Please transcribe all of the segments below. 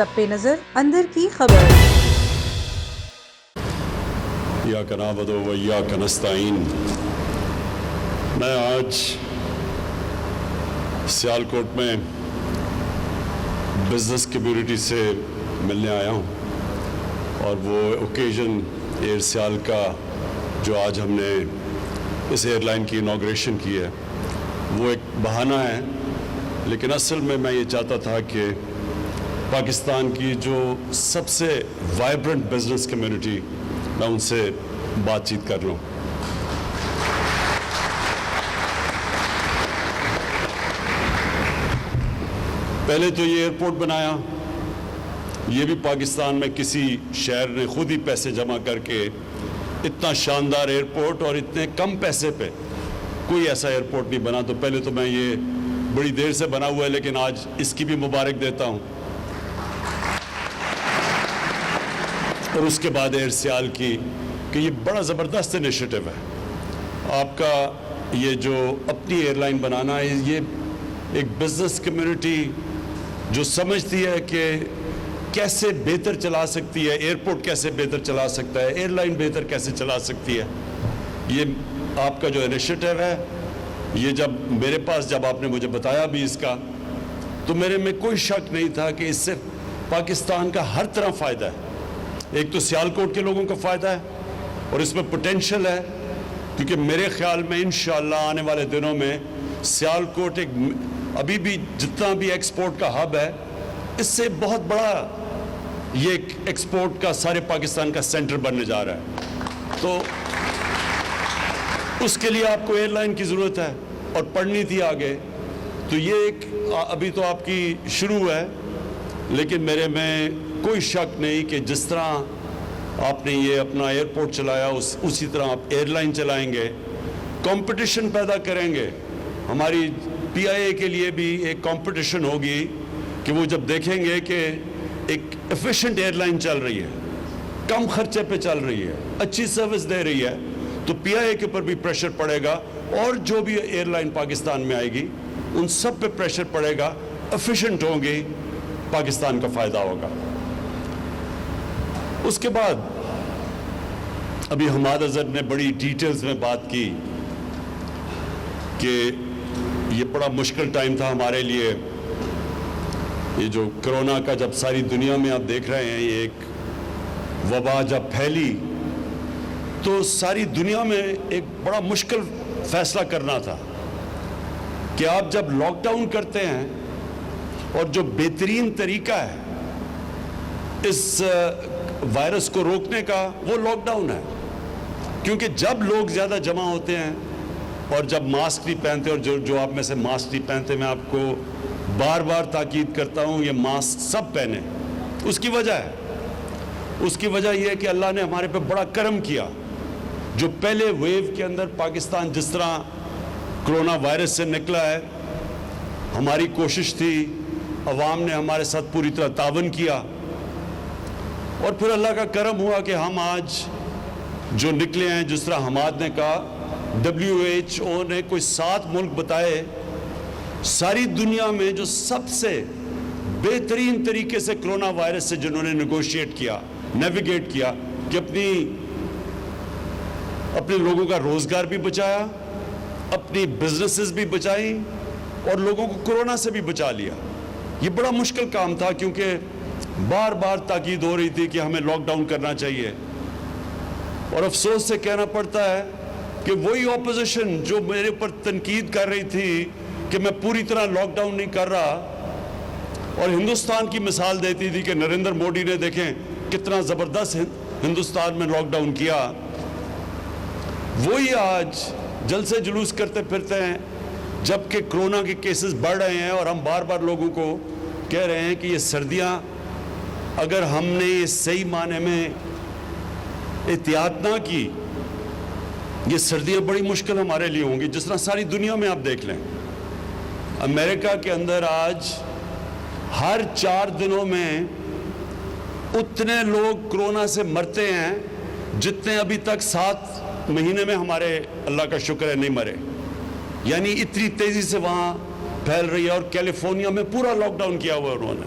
سب پہ نظر اندر کی خبر۔ ایاک نعبد و ایاک نستعین۔ میں آج سیالکوٹ میں بزنس کمیونٹی سے ملنے آیا ہوں، اور وہ اوکیزن ایئر سیال کا جو آج ہم نے اس ایئر لائن کی انوگریشن کی ہے وہ ایک بہانہ ہے، لیکن اصل میں یہ چاہتا تھا کہ پاکستان کی جو سب سے وائبرنٹ بزنس کمیونٹی، میں ان سے بات چیت کر لوں۔ پہلے تو یہ ایئرپورٹ بنایا، یہ بھی پاکستان میں کسی شہر نے خود ہی پیسے جمع کر کے اتنا شاندار ایئرپورٹ اور اتنے کم پیسے پہ کوئی ایسا ایئرپورٹ نہیں بنا۔ تو پہلے تو میں یہ بڑی دیر سے بنا ہوا ہے، لیکن آج اس کی بھی مبارک دیتا ہوں، اور اس کے بعد ایئر سیال کی کہ یہ بڑا زبردست انیشیٹو ہے آپ کا، یہ جو اپنی ایئر لائن بنانا ہے۔ یہ ایک بزنس کمیونٹی جو سمجھتی ہے کہ کیسے بہتر چلا سکتی ہے، ایئرپورٹ کیسے بہتر چلا سکتا ہے، ایئر لائن بہتر کیسے چلا سکتی ہے، یہ آپ کا جو انیشیٹو ہے، یہ جب میرے پاس جب آپ نے مجھے بتایا بھی اس کا، تو میرے میں کوئی شک نہیں تھا کہ اس سے پاکستان کا ہر طرح فائدہ ہے۔ ایک تو سیالکوٹ کے لوگوں کا فائدہ ہے، اور اس میں پوٹینشل ہے، کیونکہ میرے خیال میں انشاءاللہ آنے والے دنوں میں سیالکوٹ ایک ابھی بھی جتنا بھی ایکسپورٹ کا ہب ہے، اس سے بہت بڑا یہ ایکسپورٹ کا سارے پاکستان کا سینٹر بننے جا رہا ہے۔ تو اس کے لیے آپ کو ایئر لائن کی ضرورت ہے اور پڑھنی تھی آگے، تو یہ ایک ابھی تو آپ کی شروع ہے، لیکن میرے میں کوئی شک نہیں کہ جس طرح آپ نے یہ اپنا ایئرپورٹ چلایا اسی طرح آپ ایئر لائن چلائیں گے، کمپٹیشن پیدا کریں گے۔ ہماری پی آئی اے کے لیے بھی ایک کمپٹیشن ہوگی کہ وہ جب دیکھیں گے کہ ایک ایفیشنٹ ایئر لائن چل رہی ہے، کم خرچے پہ چل رہی ہے، اچھی سروس دے رہی ہے، تو پی آئی اے کے اوپر بھی پریشر پڑے گا، اور جو بھی ایئر لائن پاکستان میں آئے گی ان سب پہ پریشر پڑے گا، ایفیشنٹ ہوں گی، پاکستان کا فائدہ ہوگا۔ اس کے بعد ابھی حماد اظہر نے بڑی ڈیٹیلز میں بات کی کہ یہ بڑا مشکل ٹائم تھا ہمارے لیے، یہ جو کرونا کا جب ساری دنیا میں آپ دیکھ رہے ہیں، یہ ایک وبا جب پھیلی تو ساری دنیا میں ایک بڑا مشکل فیصلہ کرنا تھا کہ آپ جب لاک ڈاؤن کرتے ہیں، اور جو بہترین طریقہ ہے اس وائرس کو روکنے کا وہ لاک ڈاؤن ہے، کیونکہ جب لوگ زیادہ جمع ہوتے ہیں اور جب ماسک نہیں پہنتے، اور جو آپ میں سے ماسک نہیں پہنتے، میں آپ کو بار بار تاکید کرتا ہوں یہ ماسک سب پہنیں۔ اس کی وجہ ہے، اس کی وجہ یہ ہے کہ اللہ نے ہمارے پہ بڑا کرم کیا۔ جو پہلے ویو کے اندر پاکستان جس طرح کرونا وائرس سے نکلا ہے، ہماری کوشش تھی، عوام نے ہمارے ساتھ پوری طرح تعاون کیا، اور پھر اللہ کا کرم ہوا کہ ہم آج جو نکلے ہیں، جس طرح حماد نے کہا، WHO نے کوئی 7 ملک بتائے ساری دنیا میں جو سب سے بہترین طریقے سے کرونا وائرس سے جنہوں نے نیگوشیٹ کیا، نیویگیٹ کیا، کہ اپنے لوگوں کا روزگار بھی بچایا، اپنی بزنسز بھی بچائیں، اور لوگوں کو کرونا سے بھی بچا لیا۔ یہ بڑا مشکل کام تھا، کیونکہ بار بار تاکید ہو رہی تھی کہ ہمیں لاک ڈاؤن کرنا چاہیے، اور افسوس سے کہنا پڑتا ہے کہ وہی اپوزیشن جو میرے اوپر تنقید کر رہی تھی کہ میں پوری طرح لاک ڈاؤن نہیں کر رہا، اور ہندوستان کی مثال دیتی تھی کہ نریندر مودی نے دیکھیں کتنا زبردست ہندوستان میں لاک ڈاؤن کیا، وہی آج جلسے جلوس کرتے پھرتے ہیں، جبکہ کرونا کے کیسز بڑھ رہے ہیں، اور ہم بار بار لوگوں کو کہہ رہے ہیں کہ یہ سردیاں اگر ہم نے صحیح معنی میں احتیاط نہ کی، یہ سردیاں بڑی مشکل ہمارے لیے ہوں گی، جس طرح ساری دنیا میں آپ دیکھ لیں۔ امریکہ کے اندر آج ہر 4 دنوں میں اتنے لوگ کرونا سے مرتے ہیں جتنے ابھی تک 7 مہینے میں ہمارے اللہ کا شکر ہے نہیں مرے، یعنی اتنی تیزی سے وہاں پھیل رہی ہے، اور کیلیفورنیا میں پورا لاک ڈاؤن کیا ہوا انہوں نے۔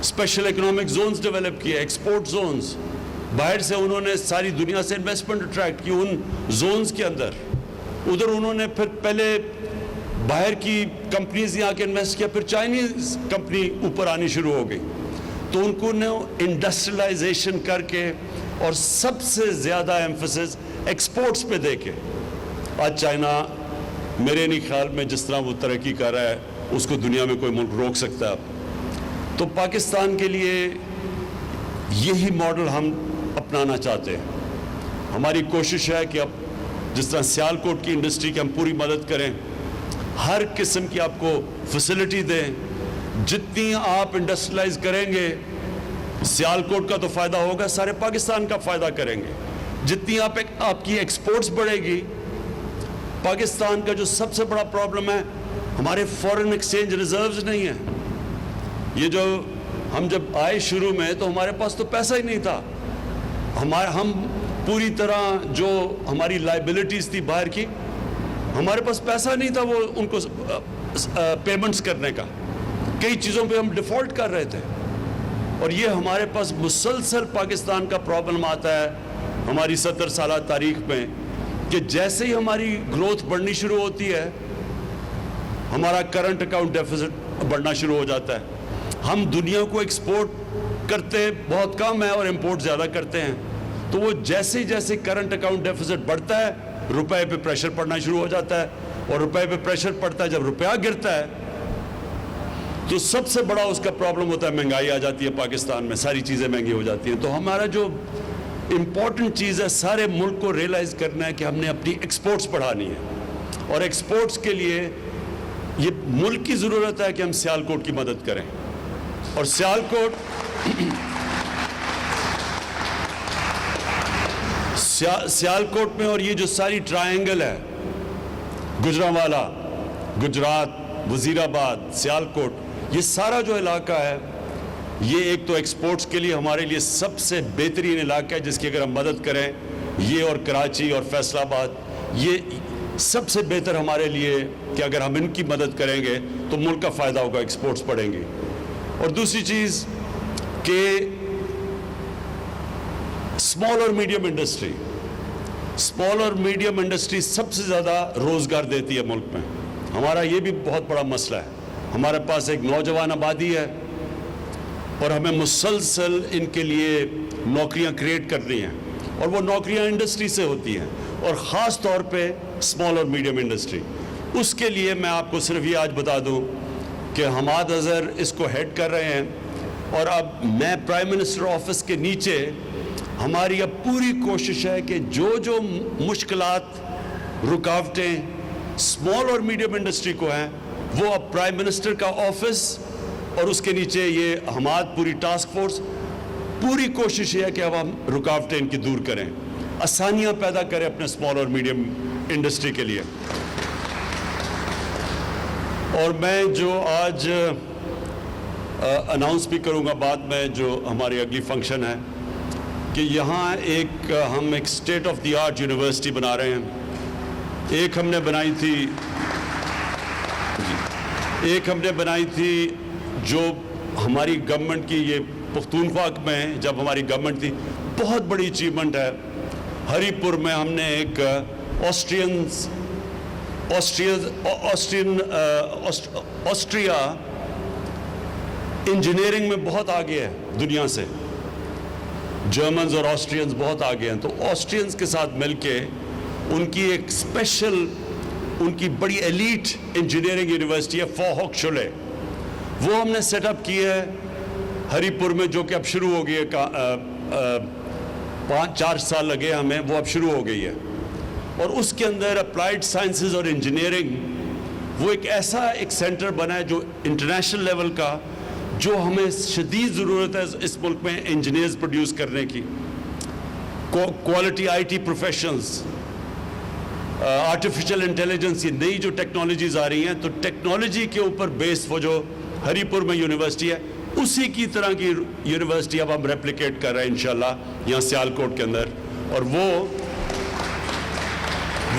اسپیشل اکنامک زونز ڈیولپ کیے, ایکسپورٹ زونز. باہر سے انہوں نے ساری دنیا سے انویسٹمنٹ اٹریکٹ کی ان زونز کے اندر. ادھر انہوں نے پھر پہلے باہر کی کمپنیز یہاں کے انویسٹ کیا, پھر چائنیز کمپنی اوپر آنی شروع ہو گئی. تو ان کو نے انڈسٹریلائزیشن کر کے اور سب سے زیادہ ایمفسس ایکسپورٹس پہ دے کے آج چائنا میرے نہیں خیال میں جس طرح وہ ترقی کر رہا ہے اس کو دنیا میں کوئی ملک روک سکتا ہے. تو پاکستان کے لیے یہی ماڈل ہم اپنانا چاہتے ہیں. ہماری کوشش ہے کہ اب جس طرح سیالکوٹ کی انڈسٹری کی ہم پوری مدد کریں, ہر قسم کی آپ کو فیسلٹی دیں. جتنی آپ انڈسٹریلائز کریں گے سیالکوٹ کا تو فائدہ ہوگا, سارے پاکستان کا فائدہ کریں گے. جتنی آپ کی ایکسپورٹس بڑھے گی, پاکستان کا جو سب سے بڑا پرابلم ہے ہمارے فورن ایکسچینج ریزروز نہیں ہیں. یہ جو ہم جب آئے شروع میں تو ہمارے پاس تو پیسہ ہی نہیں تھا. ہم پوری طرح جو ہماری لائبلٹیز تھی باہر کی, ہمارے پاس پیسہ نہیں تھا وہ ان کو پیمنٹس کرنے کا. کئی چیزوں پہ ہم ڈیفالٹ کر رہے تھے. اور یہ ہمارے پاس مسلسل پاکستان کا پرابلم آتا ہے ہماری 70 سالہ تاریخ میں کہ جیسے ہی ہماری گروتھ بڑھنی شروع ہوتی ہے ہمارا کرنٹ اکاؤنٹ ڈیفیسٹ بڑھنا شروع ہو جاتا ہے. ہم دنیا کو ایکسپورٹ کرتے بہت کم ہے اور امپورٹ زیادہ کرتے ہیں. تو وہ جیسے جیسے کرنٹ اکاؤنٹ ڈیفیسٹ بڑھتا ہے روپے پہ پریشر پڑنا شروع ہو جاتا ہے. اور روپے پہ پریشر پڑتا ہے, جب روپیہ گرتا ہے تو سب سے بڑا اس کا پرابلم ہوتا ہے مہنگائی آ جاتی ہے پاکستان میں, ساری چیزیں مہنگی ہو جاتی ہیں. تو ہمارا جو امپورٹنٹ چیز ہے سارے ملک کو ریئلائز کرنا ہے کہ ہم نے اپنی ایکسپورٹس بڑھانی ہے. اور ایکسپورٹس کے لیے یہ ملک کی ضرورت ہے کہ ہم سیالکوٹ کی مدد کریں. اور سیالکوٹ میں اور یہ جو ساری ٹرائنگل ہے, گجرانوالہ, گجرات, وزیر آباد, سیالکوٹ, یہ سارا جو علاقہ ہے یہ ایک تو ایکسپورٹس کے لیے ہمارے لیے سب سے بہترین علاقہ ہے جس کی اگر ہم مدد کریں, یہ اور کراچی اور فیصل آباد, یہ سب سے بہتر ہمارے لیے کہ اگر ہم ان کی مدد کریں گے تو ملک کا فائدہ ہوگا, ایکسپورٹس بڑھیں گے. اور دوسری چیز کہ اسمال اور میڈیم انڈسٹری, اسمال اور میڈیم انڈسٹری سب سے زیادہ روزگار دیتی ہے ملک میں. ہمارا یہ بھی بہت بڑا مسئلہ ہے. ہمارے پاس ایک نوجوان آبادی ہے اور ہمیں مسلسل ان کے لیے نوکریاں کریٹ کرنی ہیں, اور وہ نوکریاں انڈسٹری سے ہوتی ہیں, اور خاص طور پہ اسمال اور میڈیم انڈسٹری. اس کے لیے میں آپ کو صرف یہ آج بتا دوں کہ حماد اظہر اس کو ہیڈ کر رہے ہیں, اور اب میں پرائم منسٹر آفس کے نیچے ہماری اب پوری کوشش ہے کہ جو مشکلات, رکاوٹیں اسمال اور میڈیم انڈسٹری کو ہیں وہ اب پرائم منسٹر کا آفس اور اس کے نیچے یہ حماد پوری ٹاسک فورس, پوری کوشش یہ ہے کہ اب ہم رکاوٹیں ان کی دور کریں, آسانیاں پیدا کریں اپنے اسمال اور میڈیم انڈسٹری کے لیے. اور میں جو آج اناؤنس بھی کروں گا بعد میں جو ہماری اگلی فنکشن ہے کہ یہاں ہم ایک state of the art university بنا رہے ہیں. ایک ہم نے بنائی تھی جو ہماری گورنمنٹ کی, یہ پختونخوا میں جب ہماری گورنمنٹ تھی, بہت بڑی اچیومنٹ ہے. ہری پور میں ہم نے ایک آسٹریا انجینئرنگ میں بہت آگے ہے دنیا سے, جرمنز اور آسٹرینز بہت آگے ہیں. تو آسٹرینز کے ساتھ مل کے ان کی ایک اسپیشل, ان کی بڑی ایلیٹ انجینئرنگ یونیورسٹی ہے فوہوک شولے, وہ ہم نے سیٹ اپ کی ہے ہری پور میں, جو کہ اب شروع ہو گئی ہے. 5-4 سال لگے ہمیں, وہ اب شروع ہو گئی ہے. اور اس کے اندر اپلائیڈ سائنسز اور انجینئرنگ وہ ایک ایسا ایک سینٹر بنا ہے جو انٹرنیشنل لیول کا, جو ہمیں شدید ضرورت ہے اس ملک میں انجینئرز پروڈیوس کرنے کی. Quality I T professions, artificial intelligence, یہ نئی جو ٹیکنالوجیز آ رہی ہیں, تو ٹیکنالوجی کے اوپر بیس وہ جو ہری پور میں یونیورسٹی ہے اسی کی طرح کی یونیورسٹی اب ہم ریپلیکیٹ کر رہے ہیں انشاءاللہ یہاں سیالکوٹ کے اندر. اور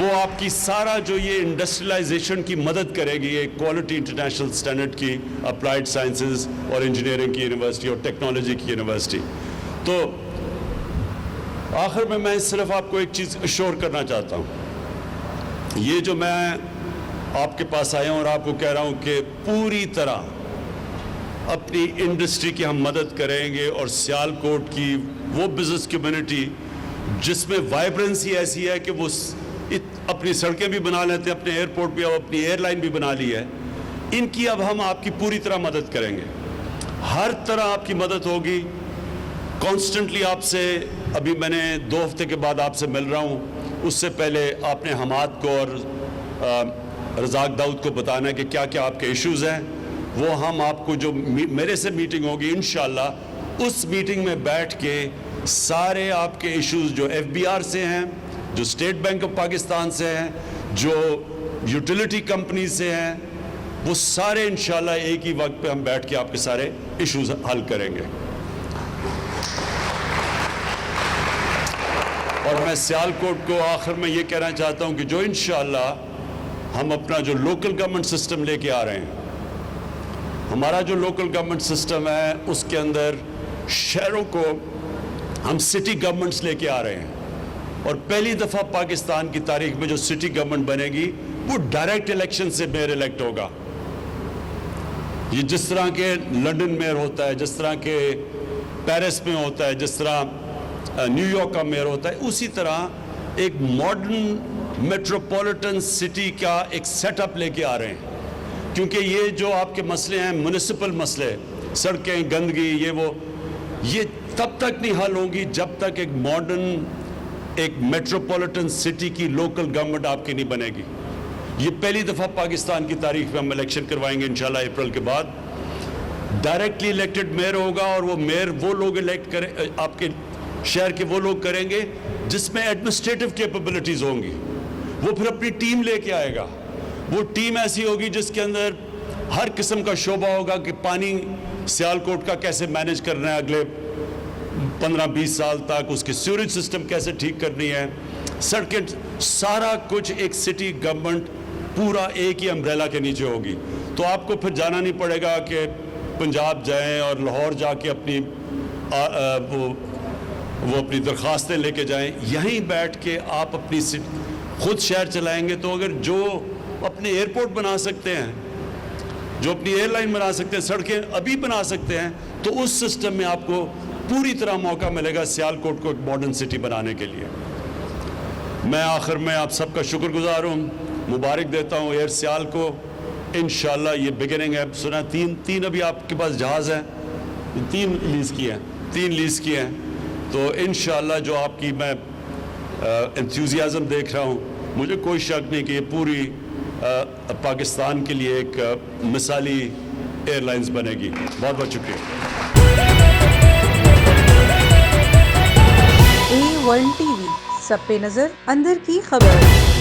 وہ آپ کی سارا جو یہ انڈسٹریلائزیشن کی مدد کرے گی، یہ کوالٹی انٹرنیشنل سٹینڈرڈ کی اپلائیڈ سائنسز اور انجینئرنگ کی یونیورسٹی اور ٹیکنالوجی کی یونیورسٹی. تو آخر میں صرف آپ کو ایک چیز اشور کرنا چاہتا ہوں. یہ جو میں آپ کے پاس آیا ہوں اور آپ کو کہہ رہا ہوں کہ پوری طرح اپنی انڈسٹری کی ہم مدد کریں گے، اور سیالکوٹ کی وہ بزنس کمیونٹی جس میں وائبرنسی ایسی ہے کہ وہ اپنی سڑکیں بھی بنا لیتے ہیں، اپنے ایئرپورٹ بھی، اب اپنی ایئر لائن بھی بنا لی ہے، ان کی اب ہم آپ کی پوری طرح مدد کریں گے. ہر طرح آپ کی مدد ہوگی. کانسٹنٹلی آپ سے، ابھی میں نے 2 ہفتے کے بعد آپ سے مل رہا ہوں، اس سے پہلے آپ نے حماد کو اور رزاق داؤد کو بتانا ہے کہ کیا کیا آپ کے ایشوز ہیں. وہ ہم آپ کو جو میرے سے میٹنگ ہوگی انشاءاللہ، اس میٹنگ میں بیٹھ کے سارے آپ کے ایشوز جو ایف بی آر سے ہیں، جو اسٹیٹ بینک آف پاکستان سے ہیں، جو یوٹیلیٹی کمپنیز سے ہیں، وہ سارے انشاءاللہ ایک ہی وقت پہ ہم بیٹھ کے آپ کے سارے ایشوز حل کریں گے. اور میں سیالکوٹ کو آخر میں یہ کہنا چاہتا ہوں کہ جو انشاءاللہ ہم اپنا جو لوکل گورنمنٹ سسٹم لے کے آ رہے ہیں، ہمارا جو لوکل گورنمنٹ سسٹم ہے اس کے اندر شہروں کو ہم سٹی گورنمنٹس لے کے آ رہے ہیں. اور پہلی دفعہ پاکستان کی تاریخ میں جو سٹی گورنمنٹ بنے گی وہ ڈائریکٹ الیکشن سے میئر الیکٹ ہوگا. یہ جس طرح کے لنڈن میئر ہوتا ہے، جس طرح کے پیرس میں ہوتا ہے، جس طرح نیو یارک کا میئر ہوتا ہے، اسی طرح ایک ماڈرن میٹروپولیٹن سٹی کا ایک سیٹ اپ لے کے آ رہے ہیں. کیونکہ یہ جو آپ کے مسئلے ہیں، میونسپل مسئلے، سڑکیں، گندگی، یہ تب تک نہیں حل ہوں گی جب تک ایک ماڈرن، ایک میٹروپولیٹن سٹی کی لوکل گورنمنٹ آپ کی نہیں بنے گی. یہ پہلی دفعہ پاکستان کی تاریخ میں ہم الیکشن کروائیں گے انشاءاللہ اپریل کے بعد. ڈائریکٹلی الیکٹڈ میئر ہوگا، اور وہ میئر وہ لوگ الیکٹ کریں، آپ کے شہر کے وہ لوگ کریں گے جس میں ایڈمنسٹریٹو کیپبلٹیز ہوں گی. وہ پھر اپنی ٹیم لے کے آئے گا. وہ ٹیم ایسی ہوگی جس کے اندر ہر قسم کا شعبہ ہوگا کہ پانی سیالکوٹ کا کیسے مینیج کرنا ہے اگلے 15-20 سال تک، اس کے سیوریج سسٹم کیسے ٹھیک کرنی ہے، سڑکیں، سارا کچھ ایک سٹی گورنمنٹ پورا ایک ہی امبریلا کے نیچے ہوگی. تو آپ کو پھر جانا نہیں پڑے گا کہ پنجاب جائیں اور لاہور جا کے اپنی وہ اپنی درخواستیں لے کے جائیں. یہیں بیٹھ کے آپ اپنی خود شہر چلائیں گے. تو اگر جو اپنے ایئرپورٹ بنا سکتے ہیں، جو اپنی ایئر لائن بنا سکتے ہیں، سڑکیں ابھی بنا سکتے ہیں، تو اس سسٹم میں آپ کو پوری طرح موقع ملے گا سیالکوٹ کو ایک ماڈرن سٹی بنانے کے لیے. میں آخر میں آپ سب کا شکر گزار ہوں، مبارک دیتا ہوں ایئر سیال کو. انشاءاللہ یہ بگننگ ہے. سنا تین ابھی آپ کے پاس جہاز ہیں، 3 لیز کیے ہیں. تو انشاءاللہ جو آپ کی میں انتھوزیازم دیکھ رہا ہوں، مجھے کوئی شک نہیں کہ یہ پوری پاکستان کے لیے ایک مثالی ایئر لائنز بنے گی. بہت بہت شکریہ. A1 TV سب پہ نظر، اندر کی خبر.